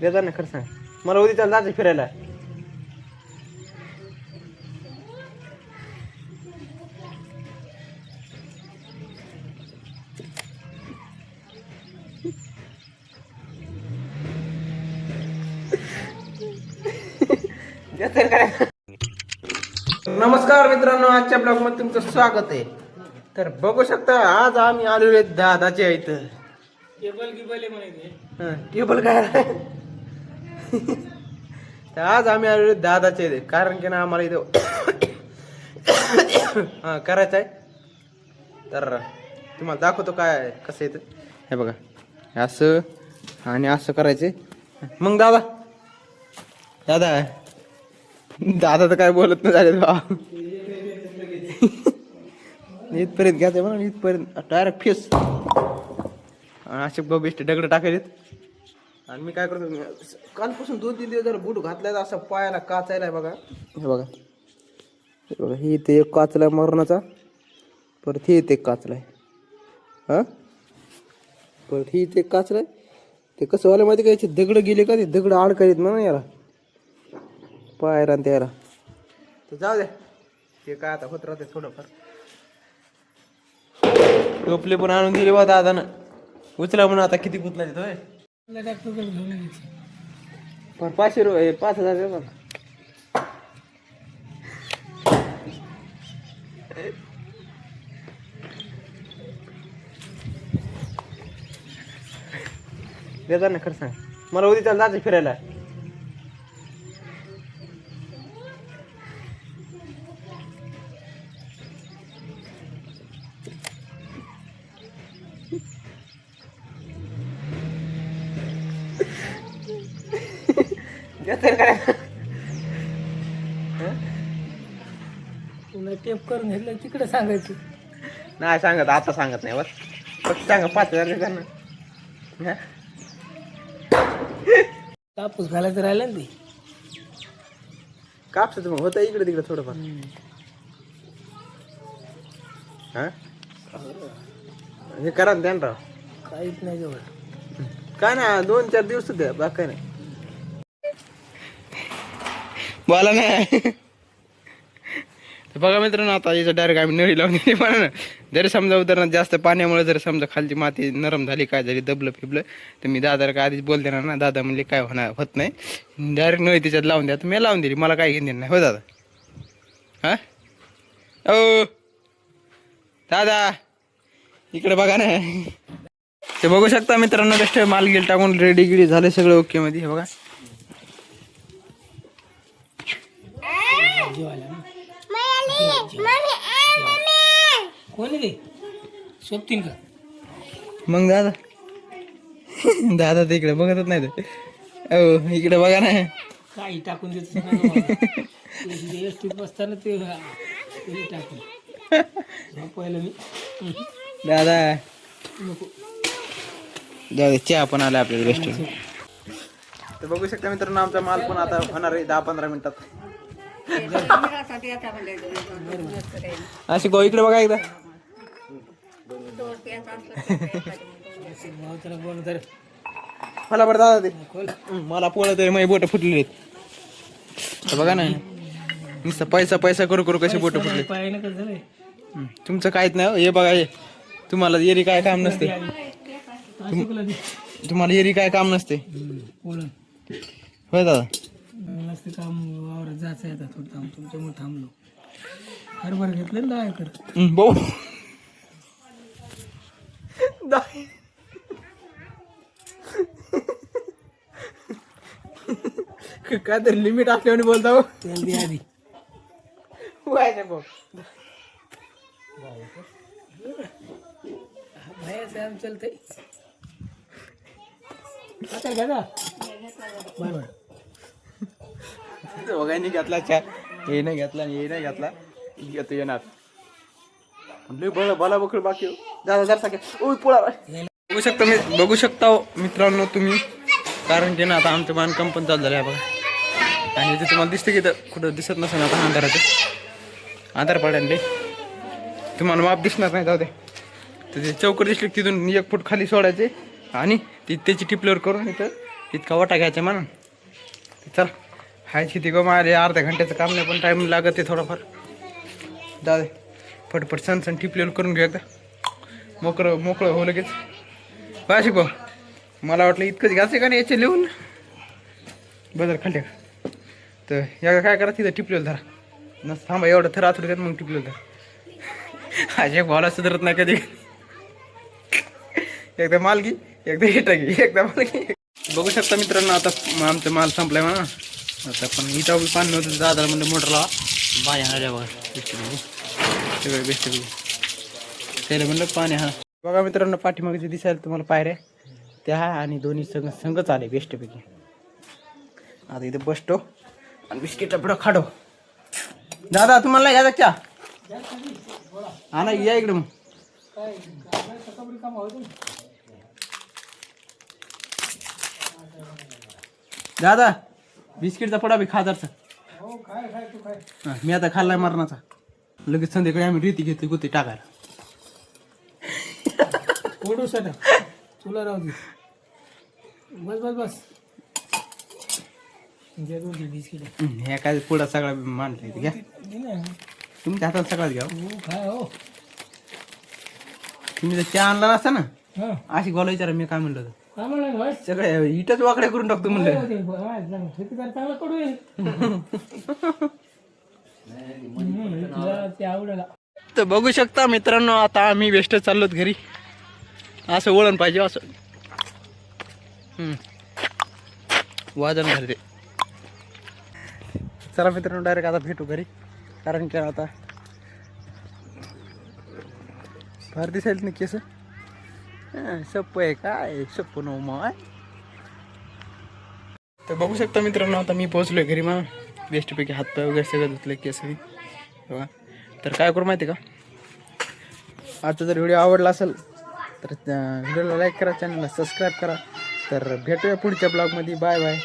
देतात ना खरं सांग. मला उद्या त्याला जायचं फिरायला. नमस्कार मित्रांनो, आजच्या ब्लॉग मध्ये तुमचं स्वागत आहे. तर बघू शकता आज आम्ही आलेलो आहे दादाच्या इथं. टेबल काय तर आज आम्ही आलेलो दादाच्या इथे, कारण की ना आम्हाला इथं हा करायचं आहे. तर तुम्हाला दाखवतो काय कसं येतं. हे बघा, असं आणि असं करायचे. मग दादा दादा दादा तर काय बोलत नाही झाले इथपर्यंत घ्यायचं म्हणून इथपर्यंत डायरेक्ट फेस असे बेस्ट दगड टाकायचे. आणि मी काय करतो, कालपासून 2-3 दिवस जर बूट घातलाय असं पायाला काचायला. बघा हे बघा, हे बघा, हे इथे एक काचलाय मरणाचा, परत हे इथे एक काचलाय, हा परत ही इथे एक काचलाय. ते कसं व्हायला माहिती काय, दगड गेले का ते दगड अडकायत म्हणून याला पायला आणि त्याला. तर जाऊ द्या, ते काय आता होत राहते थोडंफार. टोपले पण आणून दिले बा दादानं, उचला म्हणून. आता किती गुतला देतोय पण 500 रुपये 5000 देतो. देतात ना खरं सांग. मला उद्या त्याला जायचं फिरायला. टेप करून घेतलं तिकडे सांगायचं नाही सांगत, आता सांगत नाही बस. फक्त सांगा 5000 देतात ना. कापूस घालायचं राहिलं ना ते कापसाचं मग होतं इकडे तिकडे थोडंफार. हा हे करा ना ध्यान राव. काहीच नाही जवळ. काय ना 2-4 दिवस द्या, बाकी काय नाही. बोला ना. बघा मित्रांनो, आता याचं डायरेक्ट आम्ही नळी लावून दिली. पण ना जरी समजा उदाहरणार्थ जास्त पाण्यामुळे जर समजा खालची माती नरम झाली, काय झाली, दबलं फिबलं, तर मी दादाला काय आधीच बोल देणार ना. दादा म्हणले काय होत नाही, डायरेक्ट नळी त्याच्यात लावून द्या. तर मी लावून दिली, मला काय घेऊन नाही. हो दादा, हा ओ दादा इकडे बघा ना. ते बघू शकता मित्रांनो, बेस्ट माल गिल टाकून रेडी गिडी झाले सगळं ओके मध्ये. हे बघा कोणी रे सोबतीन का मग दादा दादा तर इकडे बघतच नाही. तर इकडे बघा ना, काही टाकून देत बसताना ते टाकून पहिलं मी दादा नको. दादा चहा पण आला आपल्याला रेस्टोरंट. तर बघू शकता मित्रांनो, आमचा माल पण आता होणार आहे 10-15 मिनिटात. अशी गो इकडे बघा एकदा. मला बरं दादा ते मला पोळत आहे, माझी बोट फुटलेली आहेत. बघा ना, नुसतं पैसा पैसा करू करू कशी बोट फुटली. तुमचं काहीच नाही. हे बघा, हे तुम्हाला येरी काय काम नसते. तुम्हाला येरी काय काम नसते. होय दादा, नसते काम वावरात जायचं येतात. थोडं थांब, तुमच्यामुळे थांबलो. हरभर घेतलं ना 10 एकर. भाऊ काय तरी लिमिट असल्याने बोलता हो. तेल दे आधी. बाहेर आम चलते आता घ्या बरोबर. दोघांनी घेतला चहा, हे नाही घेतला हे नाही घेतला, घेतो येणार म्हटलं बला बकड बाकी. दादा जरा पोळा बघू शकता मित्रांनो तुम्ही, कारण की ना आता आमचं बांधकाम पण चालू झालं आहे बघा. आणि इथे तुम्हाला दिसतं की कुठं दिसत नसेल आता अंधाराचं, आधार पडायला तुम्हाला माप दिसणार नाही, जाऊ दे. तर ते चौकट दिसली की तिथून 1 फूट खाली सोडायचे आणि त्याची टिपल्यावर करून इथं इतका वाटा घ्यायचा म्हणून. चल हाय शेती गो मारे, अर्ध्या घंट्याचं काम नाही पण टाईम लागत आहे थोडाफार. जाऊ दे फटफट सण टिपल्यावर करून घेऊ एकदा, मोकळं हो लगेच. बाशी भाऊ मला वाटलं इतकंच घ्यायचं का नाही याचे लिहून बदल खाली. तर या काय करा तिथं टिपलेलं धरा नस, थांबा एवढं थर आथरू द्यात मग टिपलेलं धरा. असे भावला सुधारत नाही कधी. एकदा माल घे, एकदा हिटा घे, एकदा माल घे. बघू शकता मित्रांनो आता आमचा माल संपलाय म्हणा. आता पण इथं पाणी नव्हतं, दादा म्हणजे मोटर लावा बाय हा बघा सगळं बेस्ट त्याला म्हणलं पाणी. हा बघा मित्रांनो पाठीमागचे दिसायला तुम्हाला पायऱ्या त्या आणि दोन्ही संघच आले बेस्टपैकी. आता इथे बसतो आणि बिस्किटचा पुढं खाडो. दादा तुम्हाला घ्यायचा चहा? हा ना या इकडं मग. दादा बिस्किटचा पुडा बी खादारचा. मी आता खाल्लाय मरणाचा. लगेच संध्याकाळी आम्ही रीती घेतली गुती टाकायला. तुला राहू दे. बस बस बस बिस्किट हे काय पुढा सगळा मांडला इथे घ्या. तुमच्या हातात सगळाच घ्या. तुम्ही जर चहा आणला नसता ना अशी गोला विचारा मी काय म्हणलं होतं. सगळ्या इटच वाकड्या करून टाकतो म्हणलं. तर बघू शकता मित्रांनो आता आम्ही वेस्ट चाललोत घरी. असं वळण पाहिजे असं वाजन घरी. चला मित्रांनो डायरेक्ट आता भेटू घरी, कारण की आता फार दिसायला नाही केस. सप्प आहे काय सप्प नो माय. तर बघू शकता मित्रांनो आता मी पोहोचलोय घरी. मग बेस्टपैकी हातपाय वगैरे सगळं धुतले केस बघा. तर काय करू माहिती का, आजचा जर व्हिडिओ आवडला असेल तर व्हिडिओला लाईक करा, चॅनलला सबस्क्राईब करा. तर भेटूया पुढच्या ब्लॉगमध्ये. Bye bye.